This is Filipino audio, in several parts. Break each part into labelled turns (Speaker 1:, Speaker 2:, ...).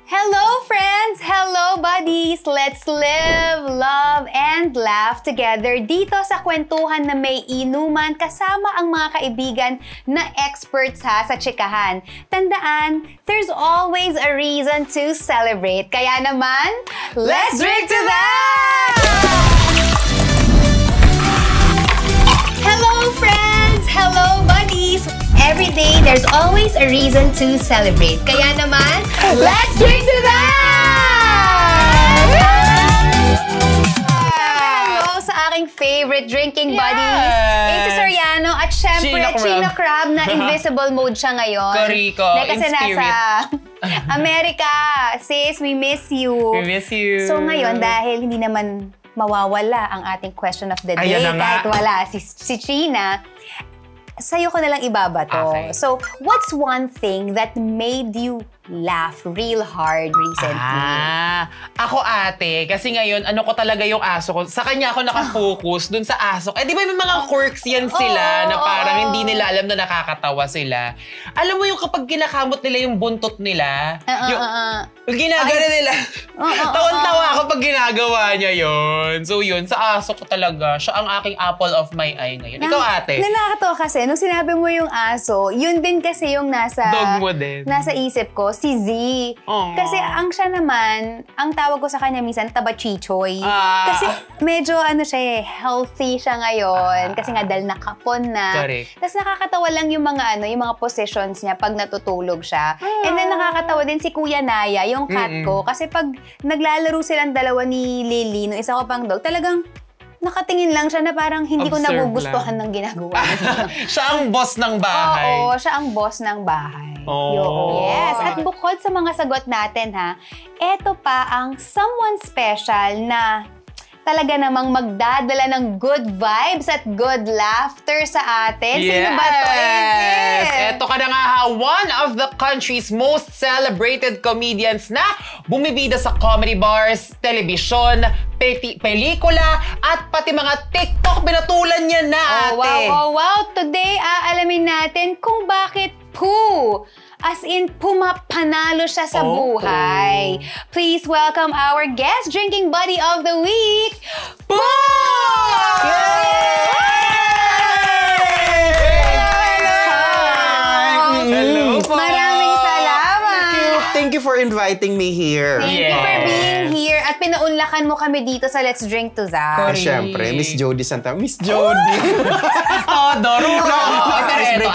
Speaker 1: Hello friends! Hello buddies! Let's live, love, and laugh together dito sa kwentuhan na may inuman kasama ang mga kaibigan na experts sa chikahan. Tandaan, there's always a reason to celebrate. Kaya naman, let's drink to that! Hello friends! Hello buddies! Every day, there's always a reason to celebrate. Kaya naman, let's drink to that! Hello sa aking favorite drinking buddies. It's Soriano at syempre, Chino Crab na invisible mode siya ngayon.
Speaker 2: Koriko,
Speaker 1: kasi nasa Amerika. Sis, we miss you.
Speaker 2: We miss you.
Speaker 1: So ngayon, dahil hindi naman mawawala ang ating question of the day, kahit wala si China, sa'yo ko nalang ibabato.
Speaker 2: Okay.
Speaker 1: So, what's one thing that made you laugh real hard recently?
Speaker 2: Ako ate, kasi ngayon, ano ko talaga yung aso ko. Sa kanya ako nakafocus dun sa aso. Eh, di ba may mga quirks yan sila na parang hindi nila alam na nakakatawa sila. Alam mo yung kapag kinakamot nila yung buntot nila, yung ginagano nila. Tawan-tawa ako pag ginagawa niya yun. So yun, sa aso ko talaga, siya ang aking apple of my eye ngayon. Ikaw ate?
Speaker 1: Nakakatawa kasi, nung sinabi mo yung aso, yun din kasi yung nasa
Speaker 2: dog mo din.
Speaker 1: Nasa isip ko, si Z. Kasi ang siya naman, ang tawag ko sa kanya minsan, tabachichoy. Kasi medyo siya healthy siya ngayon. Kasi nga dahil nakapon na.
Speaker 2: Correct.
Speaker 1: Tapos nakakatawa lang yung mga yung mga positions niya pag natutulog siya. And then nakakatawa din si Kuya Naya, yung cat ko. Kasi pag naglalaro silang dalawa ni Lily, no isa ko pang dog, talagang nakatingin lang siya na parang hindi ko nagugustuhan ng ginagawa niya.
Speaker 2: Siya ang boss ng bahay.
Speaker 1: Oo, siya ang boss ng bahay. Yes, at bukod sa mga sagot natin eto pa ang someone special na talaga namang magdadala ng good vibes at good laughter sa atin. Sino ba to?
Speaker 2: Eto ka na nga one of the country's most celebrated comedians na bumibida sa comedy bars, telebisyon, pelikula, at pati mga TikTok, binatulan niya na, ate.
Speaker 1: Wow. Today, aalamin natin kung bakit Poo. As in, pumapanalo siya sa buhay. Please welcome our guest drinking buddy of the week, Poo!
Speaker 2: Hello po!
Speaker 1: Maraming salamat!
Speaker 3: Thank you for inviting me here.
Speaker 1: Thank you for being here at pinaunlakan mo kami dito sa Let's Drink to That.
Speaker 3: Siyempre, Miss Jody Santa. Miss Jody!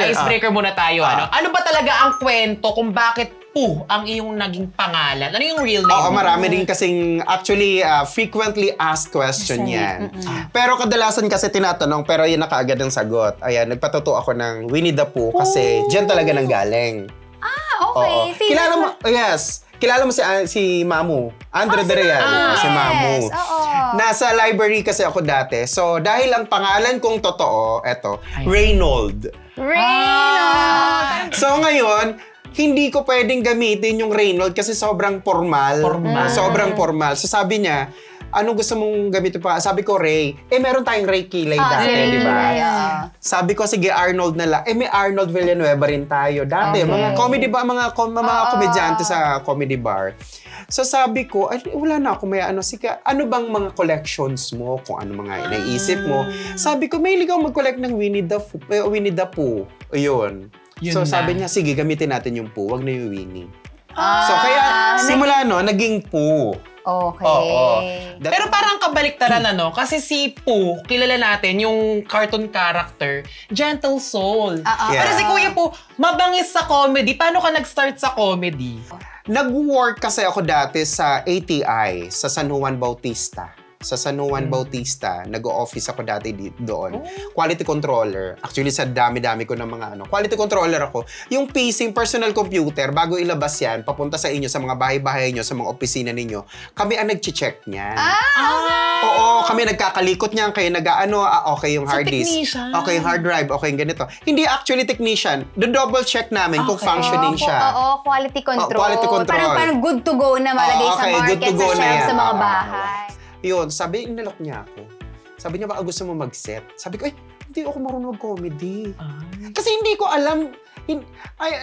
Speaker 2: Icebreaker muna tayo. Ano ba talaga ang kwento kung bakit Poo ang iyong naging pangalan? Ano yung real name?
Speaker 3: Marami din kasing actually frequently asked question yan. Pero kadalasan kasi tinatanong, pero yun na kaagad ang sagot. Ayan, nagpatuto ako ng Winnie the Pooh kasi dyan talaga nang galing.
Speaker 1: Okay.
Speaker 3: Kilala mo, kilala mo si Mamu. Andre de Real, si Mamu. Nasa library kasi ako dati. So, dahil ang pangalan kong totoo, eto, Reynold. So, ngayon, hindi ko pwedeng gamitin yung Reynold kasi sobrang formal. Sobrang formal. So, sabi niya, anong gusto mong gamitin pa? Sabi ko, Ray. Meron tayong Ray Kilay dati, di ba? Sabi ko, sige, Arnold na lang. May Arnold Villanueva rin tayo dati. Mga comedy ba? Mga komedyante sa comedy bar. So sabi ko, wala na ako may sige, ano bang mga collections mo? Kung ano mga naisip mo. Sabi ko, may ligaw mag-collect ng Winnie the Pooh. Yun. So sabi niya, sige, gamitin natin yung Pooh. Wag na yung Winnie. So kaya, simula naging Pooh.
Speaker 1: Okay.
Speaker 2: Pero parang kabaliktaran kasi si Pooh, kilala natin yung cartoon character, gentle soul. Pero si Kuya Pooh, mabangis sa comedy. Paano ka nag-start sa comedy?
Speaker 3: Nag-work kasi ako dati sa ATI, sa San Juan Bautista. Sa San Juan Bautista, nag-o-office ako dati doon. Quality controller. Actually, sa dami-dami ko ng mga quality controller ako. Yung PC, personal computer, bago ilabas yan, papunta sa inyo, sa mga bahay-bahay nyo, sa mga opisina ninyo, kami ang nag-check niyan. Oo, kami nagkakalikot niyan, kayo okay yung hard disk. Okay yung hard drive, okay yung ganito. Hindi actually technician. Do-double check namin kung functioning siya.
Speaker 1: Quality control.
Speaker 3: Quality control.
Speaker 1: Parang good to go na malagay sa market, sa shelf, sa mga bahay.
Speaker 3: Yun, inalok niya ako. Sabi niya, baka gusto mo mag-set. Sabi ko, hindi ako marunong mag-comedy. Kasi hindi ko alam,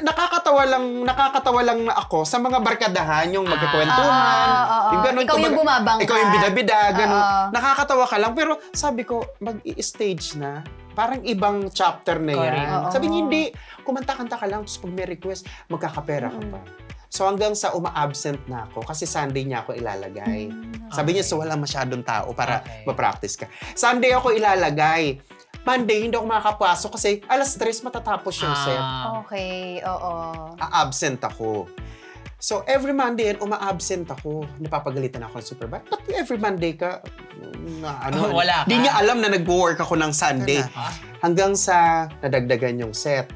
Speaker 3: nakakatawa lang na ako sa mga barkadahan, yung magkakwentuhan. Yung ganun,
Speaker 1: ikaw yung bumabangka.
Speaker 3: Ikaw yung bida-bida, ganun. Nakakatawa ka lang, pero sabi ko, mag-i-stage na. Parang ibang chapter na yan. Sabi niya, hindi, kumanta-kanta ka lang, tapos pag may request, magkakapera ka pa. So hanggang sa uma-absent na ako, kasi Sunday niya ako ilalagay. Sabi niya, so wala masyadong tao para ma-practice ka. Sunday ako ilalagay. Monday, hindi ako makakapasok kasi alas 3 matatapos yung set.
Speaker 1: Okay, oo.
Speaker 3: A-absent ako. So, every Monday, uma-absent ako. Napapagalitan ako ng supervisor. Ba't every Monday ka?
Speaker 2: Wala ka.
Speaker 3: Di niya alam na nag-work ako ng Sunday. Hanggang sa nadagdagan yung set.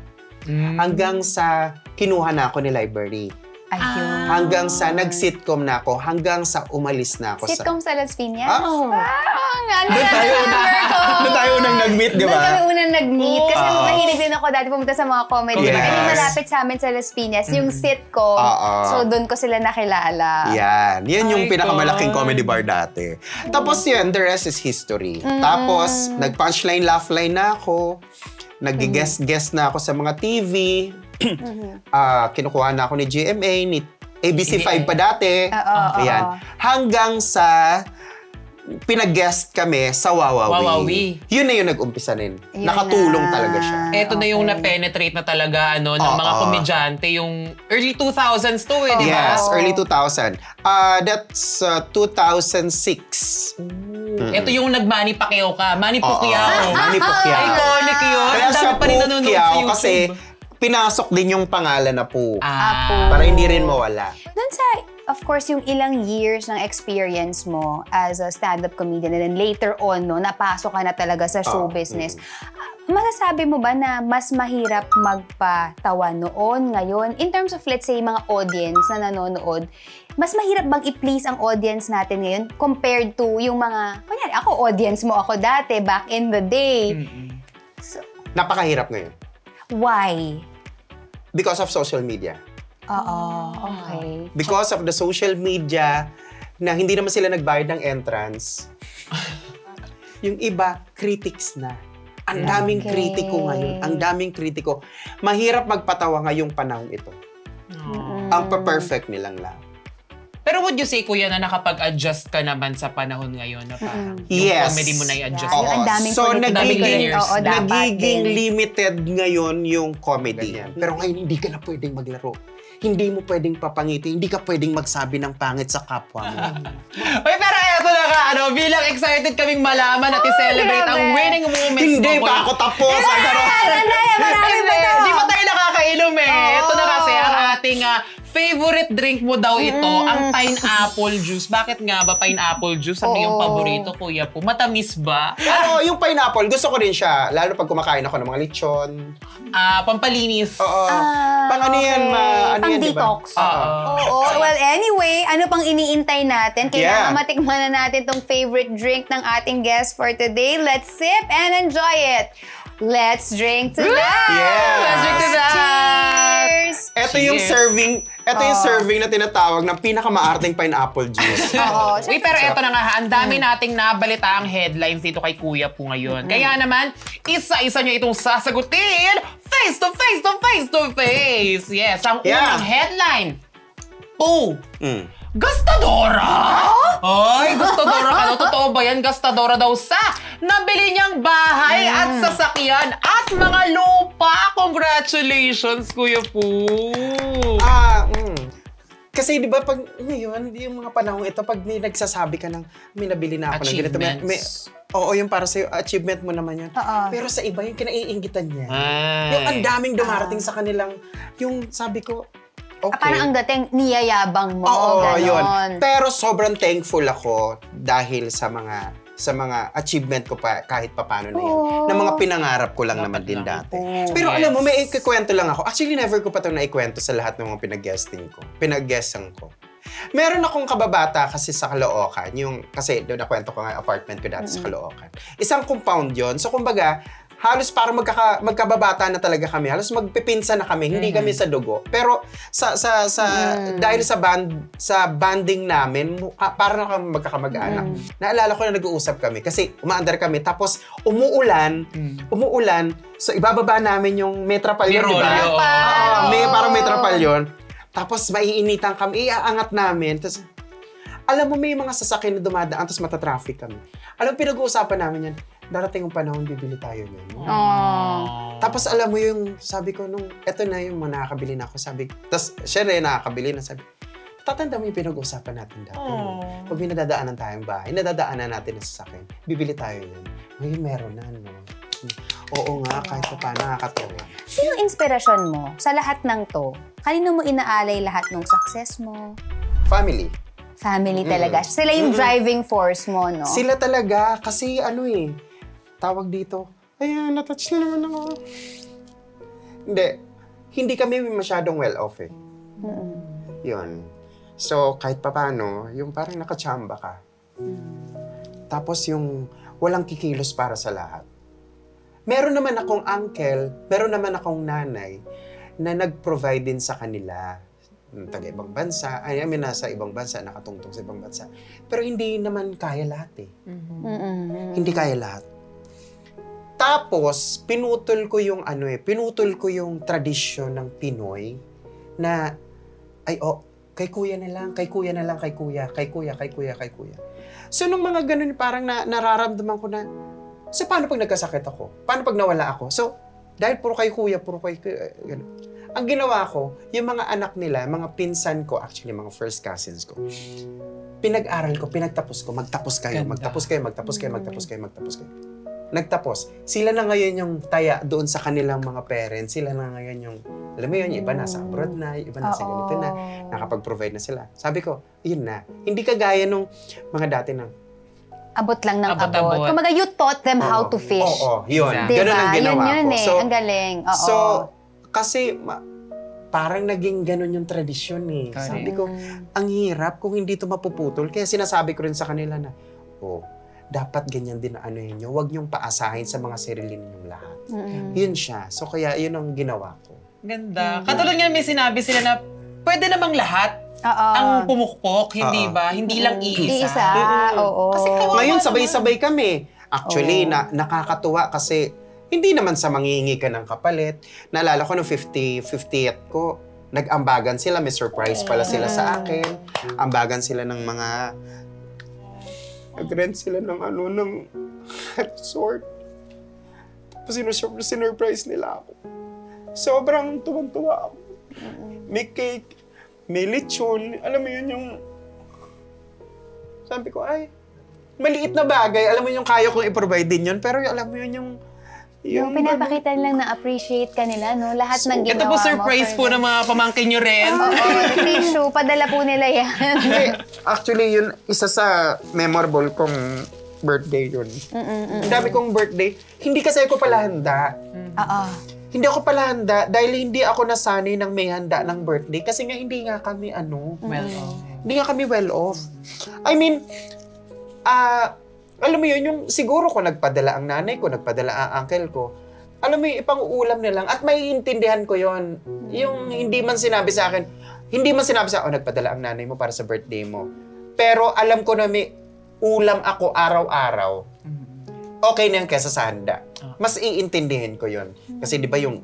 Speaker 3: Hanggang sa kinuha na ako ni library.
Speaker 1: Ayun.
Speaker 3: Hanggang sa nag-sitcom na ako. Hanggang sa umalis na ako.
Speaker 1: Sitcom sa Las Piñas?
Speaker 3: Oo.
Speaker 1: Doon
Speaker 3: tayo unang nag-meet, di ba?
Speaker 1: Doon kami unang nag-meet. Kasi mahilig din ako dati pumunta sa mga comedy.
Speaker 3: Yes.
Speaker 1: And malapit sa amin sa Las Piñas, yung sitcom. So doon ko sila nakilala.
Speaker 3: Yan yung pinakamalaking comedy bar dati. Tapos yan, the rest is history. Tapos, nag-punchline, laugh line na ako. Nag-guest na ako sa mga TV. Kinukuha na ako ni GMA, ni ABC5 pa dati. Ayan. Hanggang sa pinag-guest kami sa Wawawi. Yun na yung nag-umpisa rin. Nakatulong talaga siya.
Speaker 2: Ito na yung na-penetrate na talaga ng mga komedyante, yung early 2000s to di ba?
Speaker 3: Yes, early 2000. That's 2006.
Speaker 2: Ito yung nag-Manny Pacquiao ka. Manny Pacquiao.
Speaker 3: Manny Pacquiao.
Speaker 2: Iconic yun.
Speaker 3: Kaya
Speaker 2: Ang
Speaker 3: siya
Speaker 2: dami pa rin nanonood sa YouTube.
Speaker 3: kasi pinasok din yung pangalan na po. Para hindi rin mawala.
Speaker 1: Doon sa, of course, yung ilang years ng experience mo as a stand-up comedian and then later on, napasok ka na talaga sa show business. Masasabi mo ba na mas mahirap magpatawa noon, ngayon? In terms of, let's say, mga audience na nanonood, mas mahirap bang i-please ang audience natin ngayon compared to yung mga, kunyari, ako, audience mo ako dati, back in the day. So,
Speaker 3: Napakahirap ngayon.
Speaker 1: why?
Speaker 3: Because of social media.
Speaker 1: Okay.
Speaker 3: Because of the social media na hindi naman sila nagbayad ng entrance, yung iba, critics na. Ang daming kritiko ngayon. Ang daming kritiko. Mahirap magpatawa ngayong panahon ito. Ang pa-perfect nilang lang.
Speaker 2: Pero would you say, Kuya, na nakapag-adjust ka naman sa panahon ngayon na parang yung
Speaker 3: Yes.
Speaker 2: comedy mo na i-adjust?
Speaker 1: Yeah. Ang daming
Speaker 3: So,
Speaker 2: layers.
Speaker 3: nagiging limited ngayon yung comedy. Pero ngayon, hindi ka na pwedeng maglaro. Hindi mo pwedeng papangiti. Hindi ka pwedeng magsabi ng pangit sa kapwa mo.
Speaker 2: Uy, pero eto na ka, bilang excited kaming malaman at i-celebrate ang winning moments
Speaker 3: Hindi
Speaker 2: mo.
Speaker 3: pa ako tapos.
Speaker 1: Marami pa to.
Speaker 2: Di pa tayo nakakainom Ito na kasi ang ating favorite drink mo daw ito, ang pineapple juice. Bakit nga ba pineapple juice? Ano yung paborito, Kuya po? Matamis ba?
Speaker 3: Yung pineapple, gusto ko rin siya. Lalo pag kumakain ako ng mga lechon.
Speaker 2: Pampalinis.
Speaker 3: Pang ano yan,
Speaker 1: Pang detox. Well, anyway, ano pang iniintay natin? Kailangan matikman na natin tong favorite drink ng ating guest for today. Let's sip and enjoy it. Let's drink to that!
Speaker 3: Yeah!
Speaker 2: Let's drink to that!
Speaker 1: Cheers!
Speaker 3: Ito yung serving na tinatawag ng pinakamaarting pineapple juice.
Speaker 2: Uy, pero eto na nga, ang dami nating nabalita ang headlines dito kay Kuya po ngayon. Kaya naman, isa-isa nyo itong sasagutin face to face to face to face. Yes, ang unang headline. Gastadora? Ay, gastadora ka daw. Totoo ba yan? Gastadora daw sa nabili niyang bahay at sasakyan at mga lupa. Congratulations, Kuya Po.
Speaker 3: Kasi di ba pag ngayon, yung mga panahon ito, pag may nagsasabi ka ng may nabili na ako ng ganito. Yung para sa'yo, achievement mo naman yun. Pero sa iba, yung kinaiinggitan niya. Yung ang daming dumarating sa kanilang, yung sabi ko, okay.
Speaker 1: Parang ang dating niyayabang mo.
Speaker 3: Yun. Pero sobrang thankful ako dahil sa mga achievement ko pa kahit papaano na yun. Na mga pinangarap ko lang naman din dati. Pero alam mo, may ikikwento lang ako. Actually, never ko pa ito naikwento sa lahat ng mga pinag-guestan ko. Meron akong kababata kasi sa Caloocan. Kasi doon nakwento ko nga apartment ko dati sa Caloocan. Isang compound yon. So kumbaga, halos parang magkababata na talaga kami. Halos magpipinsa na kami. Hindi kami sa dugo. Pero dahil sa banding namin, parang kami magkakamag-anak. Naalala ko na nag-uusap kami kasi umaandar kami. Tapos umuulan. So ibababa namin yung metrapal yun, di ba? Parang metrapal yun. Tapos maiinitan kami. Iaangat namin. Tapos, alam mo, may mga sasakyan na dumadaan, tapos matatraffic kami. Alam, pinag-uusapan namin yan, darating ang panahon, bibili tayo yan. Tapos alam mo yung, sabi ko, eto na yung mga nakakabili na ako, sabi, tapos siya na yung nakakabili na, sabi, tatanda mo yung pinag-uusapan natin dati. Pag may nadadaanan tayong bahay, nadadaanan natin ang sasakyan, bibili tayo yan. Ngayon meron na, no? Oo nga, kahit pa nakakatawa.
Speaker 1: Sino inspirasyon mo sa lahat ng to? Kanino mo inaalay lahat ng success mo?
Speaker 3: Family
Speaker 1: Talaga. Sila yung driving force mo, no?
Speaker 3: Sila talaga. Kasi tawag dito, ayan, natouch na naman ako. Hindi kami masyadong well-off eh. Yun. So, kahit papano, yung parang nakachamba ka. Tapos yung walang kikilos para sa lahat. Meron naman akong uncle, meron naman akong nanay na nag-provide din sa kanila. Taga-ibang bansa, nasa ibang bansa, nakatungtong sa ibang bansa. Pero hindi naman kaya lahat eh. Hindi kaya lahat. Tapos, pinutol ko yung tradisyon ng Pinoy na, kay kuya na lang. So, nung mga ganun, parang nararamdaman ko na, so, paano pag nagkasakit ako? Paano pag nawala ako? So, dahil puro kay kuya, ganun. Ang ginawa ko, yung mga anak nila, mga pinsan ko, actually, mga first cousins ko, pinag-aral ko, pinagtapos ko, magtapos kayo. Nagtapos. Sila na ngayon yung taya doon sa kanilang mga parents. Sila na ngayon yung, alam mo yun, yung iba nasa abroad na, yung iba nasa ganito na, nakapag-provide na sila. Sabi ko, yun na. Hindi kagaya nung mga dati na,
Speaker 1: abot lang ng abot. Kumaga, you taught them how to fish.
Speaker 3: Yun. Diba? Ganun ang ginawa
Speaker 1: yun
Speaker 3: ko.
Speaker 1: So, ang galing.
Speaker 3: So, kasi parang naging ganun yung tradisyon eh. Correct. Sabi ko, ang hirap kung hindi ito mapuputol. Kaya sinasabi ko rin sa kanila na, dapat ganyan din na nyo. Huwag nyong paasahin sa mga sarili ninyong lahat. Yun siya. So, kaya yun ang ginawa ko.
Speaker 2: Ganda. Katulad nga may sinabi sila na pwede namang lahat ang pumukpok, hindi ba? Hindi lang iisa.
Speaker 1: Kasi
Speaker 3: ngayon, sabay-sabay kami. Actually, nakakatuwa kasi hindi naman sa manghihingi ka ng kapalit. Naalala ko nung 50th ko, nag-ambagan sila. May surprise pala sila sa akin. Ambagan sila ng mga... Nag-rent sila ng resort. Tapos sinurprise nila ako. Sobrang tuwang-tuwa ako. May cake, may lechon. Alam mo yun yung... Sabi ko, maliit na bagay. Alam mo yung kaya kong i-provide din yun. Pero alam mo yun yung
Speaker 1: pinapakita lang na appreciate ka nila, no? Lahat ng ginawa mo.
Speaker 2: Ito po surprise po ng mga pamangkin nyo rin.
Speaker 1: Tissue, padala po nila yan.
Speaker 3: Actually, yun, isa sa memorable kong birthday yun. Ang dami kong birthday. Hindi kasi ako pala handa. Hindi ako pala handa dahil hindi ako nasanay ng may handa ng birthday. Kasi nga, hindi nga kami Hindi nga kami well-off. I mean, alam mo yun, yung siguro ko nagpadala ang nanay ko, nagpadala ang uncle ko, alam mo yung ipang-ulam na lang at maiintindihan ko yon. Yung hindi man sinabi sa akin, nagpadala ang nanay mo para sa birthday mo. Pero alam ko na may ulam ako araw-araw. Okay na yan kaysa sa handa. Mas iintindihin ko yon. Kasi di ba yung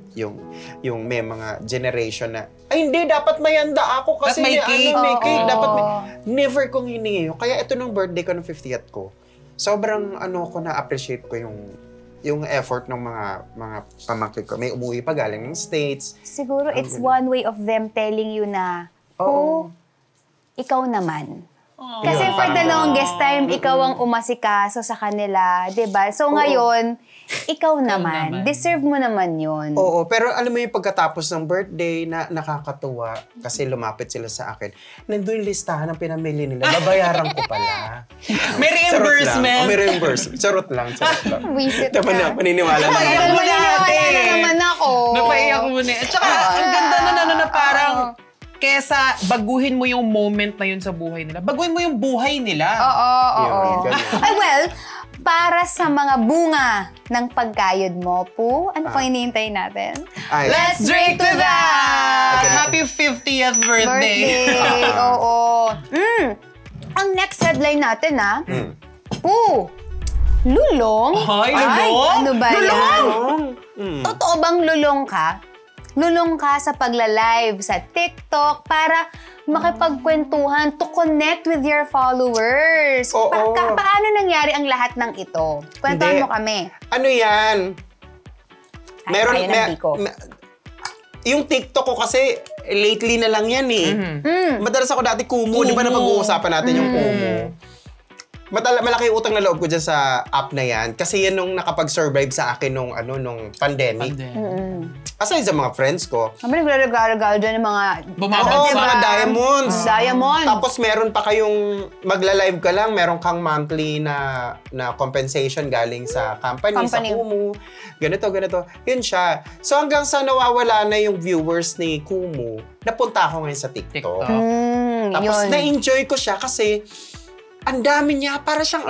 Speaker 3: may mga generation na, hindi, dapat may handa ako kasi may cake. Dapat may... Never kong hiningi yun. Kaya ito nung birthday ko, ng 50th ko, sobrang ko na-appreciate ko yung effort ng mga pamangkin ko. May umuwi pa galing ng States.
Speaker 1: Siguro it's one way of them telling you na, ikaw naman. Kasi for the longest time, ikaw ang umasikaso sa kanila, 'di ba? So ngayon, ikaw naman. Deserve mo naman 'yon.
Speaker 3: Oo, pero alam mo yung pagkatapos ng birthday na nakakatuwa kasi lumapit sila sa akin. Nandun yung listahan ng pinamili nila. Babayaran ko pala.
Speaker 2: May reimbursement.
Speaker 3: May reimbursement. Charot lang.
Speaker 1: Visit
Speaker 3: Tama na, paniniwala na.
Speaker 1: Maniniwala na naman ako.
Speaker 2: Napaiyak mo na. At saka, ang ganda na parang kesa baguhin mo yung moment na yun sa buhay nila, baguhin mo yung buhay nila.
Speaker 1: Oo. Well, para sa mga bunga ng pagkayod mo, Poo. Ano pang hinihintay natin?
Speaker 2: Let's drink to that! Happy 50th birthday!
Speaker 1: Oo. Ang next headline natin, Poo. Lulong?
Speaker 2: Ay, lulong?
Speaker 1: Ano ba yan?
Speaker 3: Mm.
Speaker 1: Totoo bang lulong ka? Lulong ka sa pagla-live sa TikTok para makipagkwentuhan to connect with your followers.
Speaker 3: Oo.
Speaker 1: Paano nangyari ang lahat ng ito? Kwentuhan mo kami.
Speaker 3: Ano yan?
Speaker 1: Kaya ng Biko.
Speaker 3: Yung TikTok ko kasi, lately na lang yan eh. Madalas ako dati Kumu. Di ba na pag-uusapan natin yung Kumu? Malaki yung utang na loob ko dyan sa app na yan. Kasi yan nung nakapag-survive sa akin nung pandemic. Aside sa mga friends ko.
Speaker 1: Kami nagre-regalo dyan ng mga...
Speaker 3: mga diamonds.
Speaker 1: Diamonds.
Speaker 3: Tapos meron pa kayong magla-live ka lang, meron kang monthly na compensation galing sa company. Sa Kumu. Ganito. Yun siya. So hanggang sa nawawala na yung viewers ni Kumu, napunta ako ngayon sa TikTok. Tapos na-enjoy ko siya kasi ang dami niya, para siyang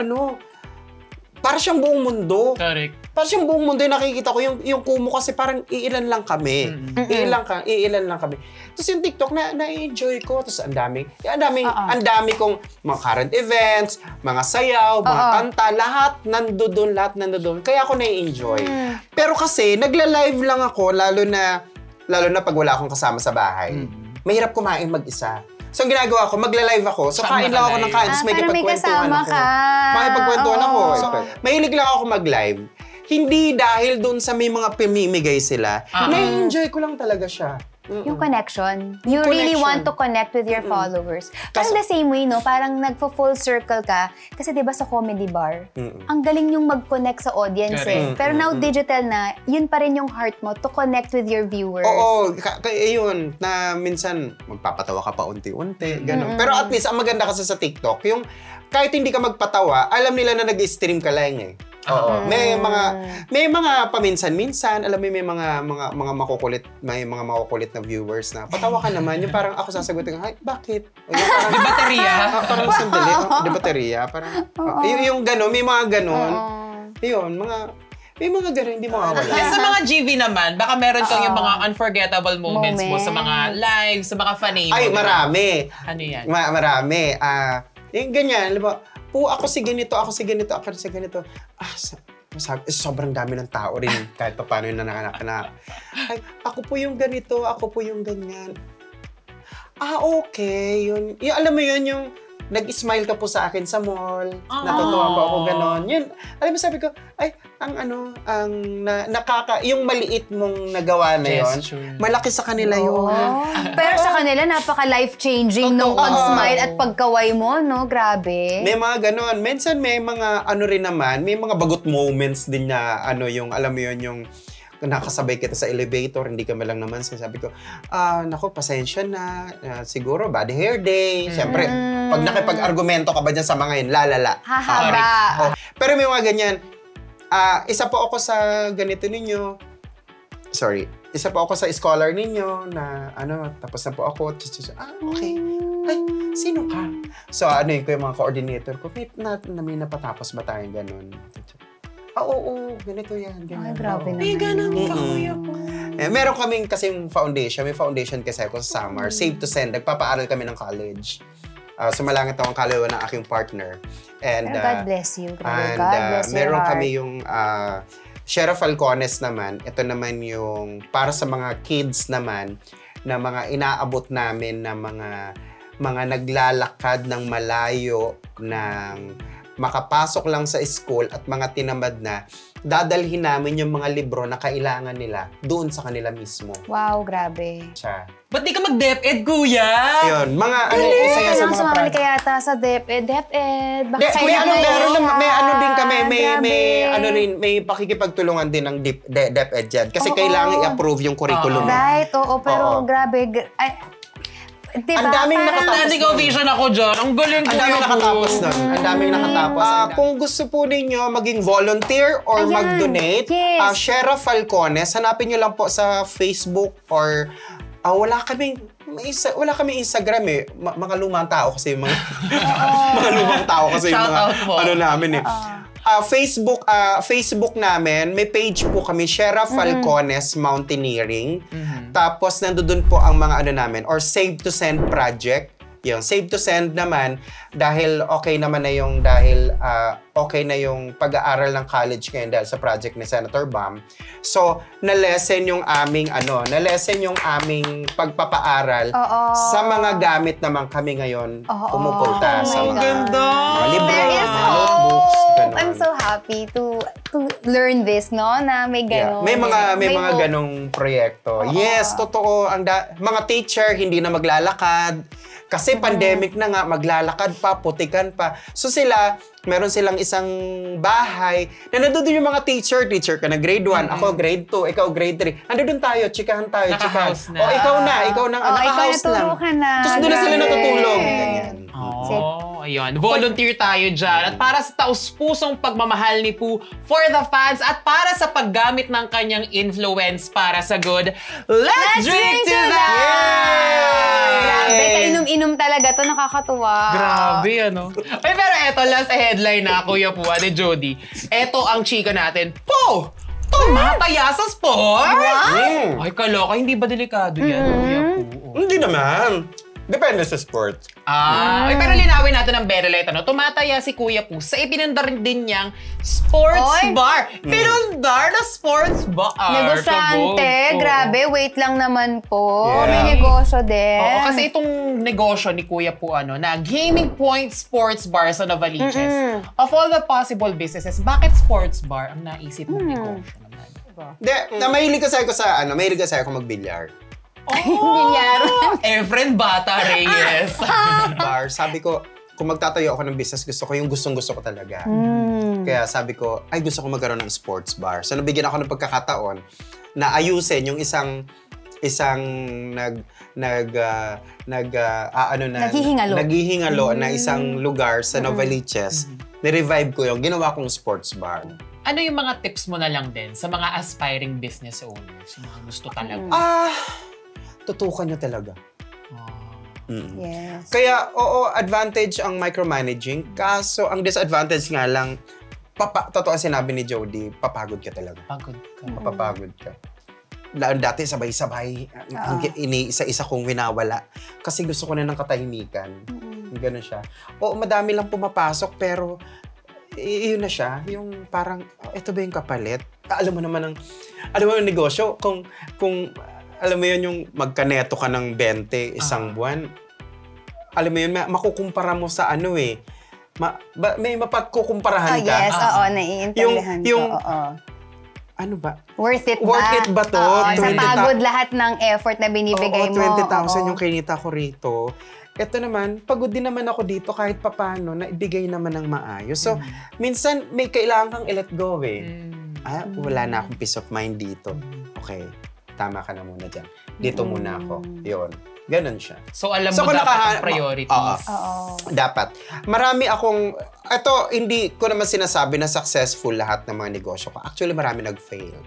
Speaker 3: buong mundo.
Speaker 2: Correct.
Speaker 3: Para siyang buong mundo yung nakikita ko. Yung Kumu kasi parang iilan lang kami. Iilan lang kami. Tapos yung TikTok na-enjoy ko. Tapos ang dami kong mga current events, mga sayaw, mga kanta, lahat nandoon. Kaya ako na-enjoy. Pero kasi, nagla-live lang ako, lalo na pag wala akong kasama sa bahay. Mahirap kumain mag-isa. So, ang ginagawa ko, magla-live ako. So, kain lang ako ng kain. Tapos may kipagkwentuhan ako. Makipagkwentuhan ako. So, mahilig lang ako mag-live. Hindi dahil dun sa may mga pamimigay sila. Na-enjoy ko lang talaga siya.
Speaker 1: Yung connection. You really want to connect with your followers. Parang the same way, no? Parang nagpo-full circle ka. Kasi diba sa comedy bar, ang galing yung mag-connect sa audience Pero now digital na, yun pa rin yung heart mo to connect with your viewers.
Speaker 3: Oo, yun, na minsan magpapatawa ka pa unti-unti, gano'n. Pero at least, ang maganda kasi sa TikTok, yung kahit hindi ka magpatawa, alam nila na nag-stream ka lang eh. Oo. May mga paminsan-minsan, alam mo may mga makukulit na viewers na patawa ka naman, yung parang ako sasagutin, "Ay, bakit?"
Speaker 2: Di baterya?
Speaker 3: Parang sandali, di baterya, parang yung gano'n, may mga gano'n. Yun, may mga gano'n, hindi mawawala.
Speaker 2: Sa mga GV naman, baka meron kang yung mga unforgettable moments mo sa mga live, sa mga fan mo.
Speaker 3: Ay, marami.
Speaker 2: Ano yan?
Speaker 3: Marami. Yung ganyan, alam mo, ako si ganito. Sobrang dami ng tao rin kahit pa paano yung nanakanak. Ay, ako po yung ganito, ako po yung ganyan. Okay. Yun, alam mo yun, yung nag-smile ka po sa akin sa mall. Natutuwa po ako ganon. Yun, alam mo sabi ko, ay, yung maliit mong nagawa na yun, malaki sa kanila yun.
Speaker 1: Pero sa kanila, napaka-life-changing nung pag-smile at pagkaway mo, no? Grabe.
Speaker 3: May mga ganon. Minsan may mga rin naman, may mga bagot moments din na yung, alam mo yun, yung nakasabay kita sa elevator, hindi ka malang naman. Sabi ko, naku, pasensya na. Siguro, bad hair day. Siyempre, pag nakipag-argumento ka ba dyan sa mga yun, lalala.
Speaker 1: Hahaba.
Speaker 3: Pero may mga ganyan. Isa po ako sa ganito ninyo. Sorry. Isa po ako sa scholar ninyo na tapos na po ako. Okay. Ay, sino ka? So, yung mga coordinator ko, may napatapos ba tayong ganun? Oo, ganito yan.
Speaker 1: Ay, grabe naman.
Speaker 2: May ganun ka, kuya po.
Speaker 3: Meron kaming kasing foundation. May foundation kasi ako sa summer. Save to Send. Nagpapaaral kami ng college. Sumalangit ako ang kaluluwa ng aking partner. And,
Speaker 1: God bless you.
Speaker 3: And
Speaker 1: God bless your
Speaker 3: meron
Speaker 1: heart.
Speaker 3: kami yung Sheriff Falcones naman. Ito naman yung para sa mga kids naman na mga inaabot namin na mga naglalakad ng malayo ng makapasok lang sa school at mga tinamad na, dadalhin namin yung mga libro na kailangan nila doon sa kanila mismo.
Speaker 1: Wow, grabe.
Speaker 3: Siya.
Speaker 2: Ba't di ka mag-DepEd, kuya?
Speaker 3: Yun, mga
Speaker 1: Kaya
Speaker 3: sa
Speaker 1: lang
Speaker 3: mga
Speaker 1: sumamali ka yata sa DepEd. Bakit
Speaker 3: may pakikipagtulungan din ng DepEd dyan. Kasi kailangan i-approve yung curriculum.
Speaker 1: Right, pero grabe. Diba?
Speaker 3: Ang daming nakatapos.
Speaker 2: Standing ovation ako dyan. Ang galing, kuya.
Speaker 3: Ang daming nakatapos nun. Ang daming nakatapos. Kung gusto po ninyo maging volunteer or mag-donate, Sheriff Falcones, hanapin nyo lang po sa Facebook or wala kaming Instagram eh. Mga lumang tao kasi yung mga mga lumang tao kasi yung mga namin eh. Facebook namin, may page po kami, Shera Falcones Mountaineering. Tapos nandoon po ang mga ano namin, or Save to Send project. Yung Save to Send naman, dahil okay naman na yung, okay na yung pag-aaral ng college ngayon dahil sa project ni Senator Bam. So, na-lessen yung aming pagpapaaral sa mga gamit naman kami ngayon pumupunta sa mga libro,
Speaker 1: There is
Speaker 3: mga notebooks, ganun.
Speaker 1: I'm so happy to learn this, no? Na may ganon.
Speaker 3: May mga ganong proyekto. Yes, totoo. Mga teacher, hindi na maglalakad. Kasi pandemic na nga, maglalakad pa, putikan pa. So meron silang isang bahay na nandoon yung mga teacher ka na grade 1, ako grade 2, ikaw grade 3. Nandoon tayo, chikahan tayo, chikahan.
Speaker 2: Naka-house na.
Speaker 3: O, ikaw na, naka-house lang. Tapos doon na sila natutulong. Ganyan.
Speaker 2: Ayun. Volunteer tayo dyan. At para sa taus-pusong pagmamahal ni Poo for the fans at para sa paggamit ng kanyang influence para sa good, let's drink to that!
Speaker 1: Grabe, kainom-inom talaga to, nakakatuwa.
Speaker 2: Grabe, ano? Ay, pero eto, last headline na, Kuya Poo, Ate Jody. Eto ang chika natin. Poo! Tumataya sa sports? Ay, kaloka. Hindi ba delikado yan, Kuya Poo?
Speaker 3: Hindi naman. Depende sa sport.
Speaker 2: Ay, pero linawin natin ang very light. Tumataya si Kuya Poo sa ipinundar din niyang sports bar. Pinundar na sports bar.
Speaker 1: Negosyante. Grabe, wait lang naman po.
Speaker 3: Yeah.
Speaker 1: May negosyo din.
Speaker 2: Oo, kasi itong negosyo ni Kuya Poo, na Gaming Point Sports Bar sa Novaliches. Of all the possible businesses, bakit sports bar ang naisip mong negosyo naman?
Speaker 3: Mahilig kasi ako magbilyar.
Speaker 1: Bilyar.
Speaker 2: Friend Bata Reyes.
Speaker 3: Bar, sabi ko, kung magtatayo ako ng business, gusto ko yung gustong-gusto ko talaga. Kaya sabi ko, gusto ko magkaroon ng sports bar. So nabigyan ako ng pagkakataon na ayusin yung isang naghihingalo na isang lugar sa Novaliches. Ni-revive ko yung ginawa kong sports bar.
Speaker 2: Ano yung mga tips mo na lang din sa mga aspiring business owners? Yung mga gusto talaga?
Speaker 3: Tutukan nyo talaga.
Speaker 1: Yes.
Speaker 3: Kaya, advantage ang micromanaging. Kaso, ang disadvantage nga lang, totoo sinabi ni Jody, papagod ka talaga.
Speaker 2: Pagod ka.
Speaker 3: Mapapagod ka. Dati sabay-sabay, isa-isa kong winawala. Kasi gusto ko na ng katahimikan. Gano'n siya. Madami lang pumapasok, pero iyon na siya. Yung parang, ito ba yung kapalit? Alam mo naman yung negosyo, kung alam mo yun yung magkaneto ka ng 20 isang buwan, alam mo yun, makukumpara mo sa may mapagkukumparahan ka.
Speaker 1: Yes, naiintindihan ko.
Speaker 3: Ano ba?
Speaker 1: Worth it
Speaker 3: ba to?
Speaker 1: Sa pagod lahat ng effort na binibigay mo.
Speaker 3: 20,000 yung kinita ko rito. Ito naman, pagod din naman ako dito kahit papano na ibigay naman ng maayos. So, minsan may kailangan kang i-let go wala na akong peace of mind dito. Okay, tama ka na muna dyan. Dito muna ako. Yun. Ganon siya.
Speaker 2: So, alam mo dapat ang priorities.
Speaker 3: Dapat. Marami akong, hindi ko naman sinasabi na successful lahat ng mga negosyo ko. Actually, marami nag-fail.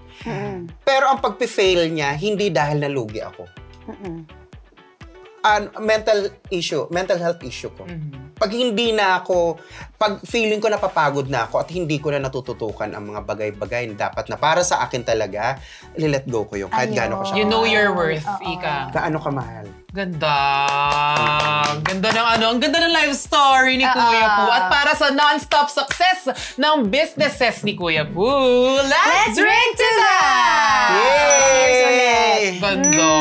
Speaker 3: Pero ang pag-fail niya, hindi dahil nalugi ako. Mental health issue ko. Pag feeling ko napapagod na ako at hindi ko na natututukan ang mga bagay-bagay na dapat na para sa akin talaga, let go ko yung kahit gaano ko siya.
Speaker 2: You know your worth, Ika.
Speaker 3: Gaano ka mahal.
Speaker 2: Ganda. Ang ganda ng life story ni Kuya Poo. At para sa non-stop success ng businesses ni Kuya Poo, let's drink to that!
Speaker 3: Yay!
Speaker 2: Ganda.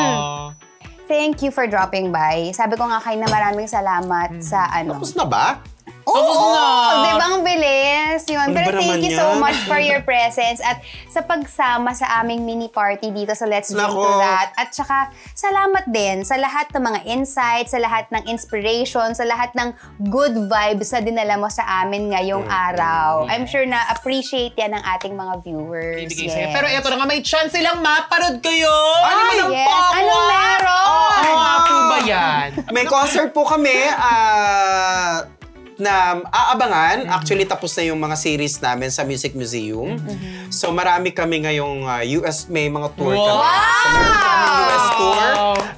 Speaker 1: Thank you for dropping by. Sabi ko nga kayo na maraming salamat sa
Speaker 3: Tapos na ba?
Speaker 1: Di ba ang bilis? Yun.
Speaker 3: Ano
Speaker 1: Pero
Speaker 3: ba naman
Speaker 1: thank you so
Speaker 3: yan?
Speaker 1: much for your presence at sa pagsama sa aming mini party dito sa Let's Drink to That. At saka, salamat din sa lahat ng mga insights, sa lahat ng inspiration, sa lahat ng good vibes na dinala mo sa amin ngayong araw. I'm sure na appreciate yan ng ating mga viewers.
Speaker 2: Pero eto na nga, may chance silang mapanood kayo!
Speaker 1: Anong meron?
Speaker 2: Ano nga po ba yan?
Speaker 3: May concert po kami na aabangan. Actually, tapos na yung mga series namin sa Music Museum. So, marami kami ngayong US, may mga tour kami. So, meron kami US tour.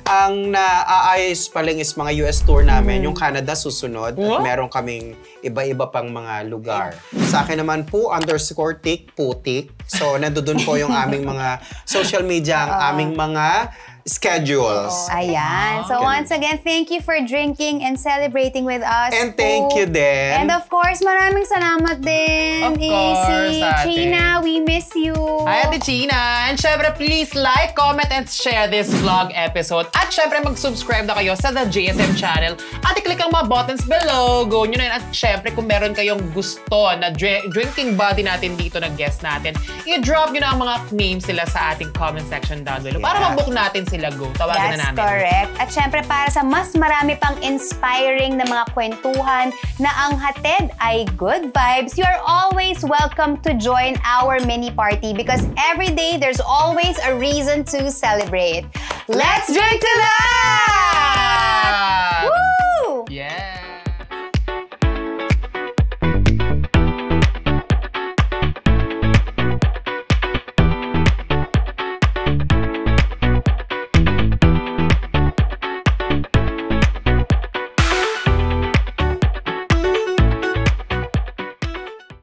Speaker 3: Ang naaayos pa lang is mga US tour namin. Yung Canada susunod. At meron kaming iba-iba pang mga lugar. Sa akin naman po, _tik, putik. So, nandoon po yung aming mga social media, ang aming mga schedules.
Speaker 1: Ayan. So once again, thank you for drinking and celebrating with us.
Speaker 3: And thank you din.
Speaker 1: And of course, maraming salamat din.
Speaker 2: Of course, ate.
Speaker 1: China, we miss you.
Speaker 2: Hi, Ate China! And syempre, please like, comment, and share this vlog episode. At syempre, mag-subscribe na kayo sa The JSM channel. At i-click ang mga buttons below. Go nyo na yun. At syempre, kung meron kayong gusto na drinking buddy natin dito na guest natin, i-drop nyo na ang mga names sila sa ating comment section down below. Para mag-book natin sila. Go. Tawagin na namin.
Speaker 1: That's correct. At syempre, para sa mas marami pang inspiring na mga kwentuhan na ang hatid ay good vibes, you are always welcome to join our mini party because every day there's always a reason to celebrate. Let's drink to that! Woo!
Speaker 2: Yeah.